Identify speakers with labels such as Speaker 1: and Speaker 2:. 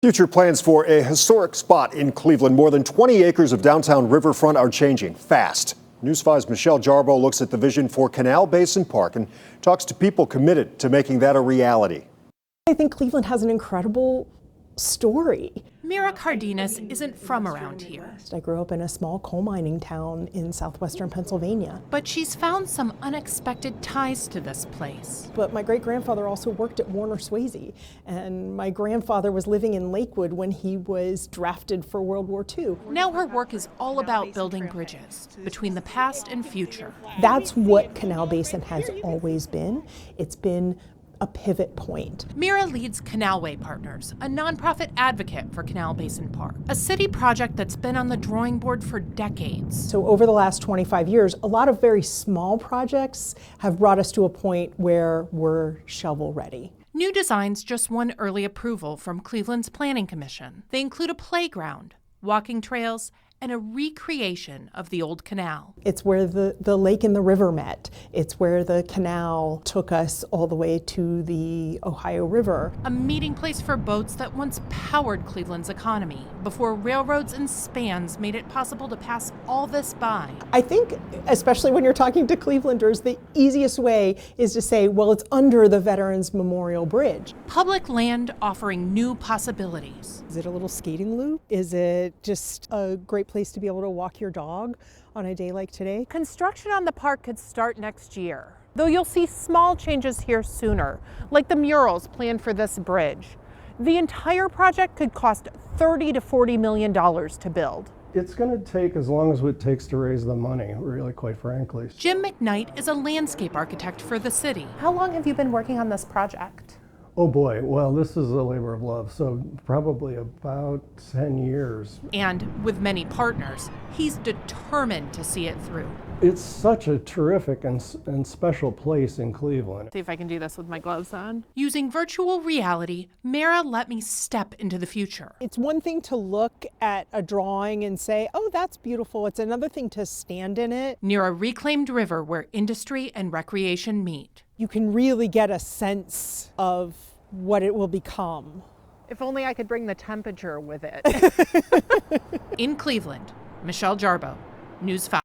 Speaker 1: Future plans for a historic spot in Cleveland. More than 20 acres of downtown riverfront are changing fast. News 5's Michelle Jarboe looks at the vision for Canal Basin Park and talks to people committed to making that a reality.
Speaker 2: I think Cleveland has an incredible story.
Speaker 3: Mira Cardenas isn't from around here.
Speaker 2: I grew up in a small coal mining town in southwestern Pennsylvania.
Speaker 3: But she's found some unexpected ties to this place.
Speaker 2: But my great-grandfather also worked at Warner Swayze, and my grandfather was living in Lakewood when he was drafted for World War II.
Speaker 3: Now her work is all about building bridges between the past and future.
Speaker 2: That's what Canal Basin has always been. It's been a pivot point.
Speaker 3: Mira leads Canalway Partners, a nonprofit advocate for Canal Basin Park, a city project that's been on the drawing board for decades.
Speaker 2: So over the last 25 years, a lot of very small projects have brought us to a point where we're shovel ready.
Speaker 3: New designs just won early approval from Cleveland's Planning Commission. They include a playground, walking trails, and a recreation of the old canal.
Speaker 2: It's where the lake and the river met. It's where the canal took us all the way to the Ohio River.
Speaker 3: A meeting place for boats that once powered Cleveland's economy before railroads and spans made it possible to pass all this by.
Speaker 2: I think, especially when you're talking to Clevelanders, the easiest way is to say, well, it's under the Veterans Memorial Bridge.
Speaker 3: Public land offering new possibilities.
Speaker 2: Is it a little skating loop? Is it just a great place to be able to walk your dog on a day like today?
Speaker 3: Construction on the park could start next year, though you'll see small changes here sooner, like the murals planned for this bridge. The entire project could cost $30 to $40 million to build.
Speaker 4: It's going to take as long as it takes to raise the money, really, quite frankly.
Speaker 3: Jim McKnight is a landscape architect for the city.
Speaker 5: How long have you been working on this project?
Speaker 4: Oh boy, well, this is a labor of love, so probably about 10 years.
Speaker 3: And with many partners, he's determined to see it through.
Speaker 4: It's such a terrific and special place in Cleveland.
Speaker 5: See if I can do this with my gloves on.
Speaker 3: Using virtual reality, Mira let me step into the future.
Speaker 2: It's one thing to look at a drawing and say, oh, that's beautiful. It's another thing to stand in it.
Speaker 3: Near a reclaimed river where industry and recreation meet.
Speaker 2: You can really get a sense of what it will become.
Speaker 5: If only I could bring the temperature with it.
Speaker 3: In Cleveland, Michelle Jarboe, News 5.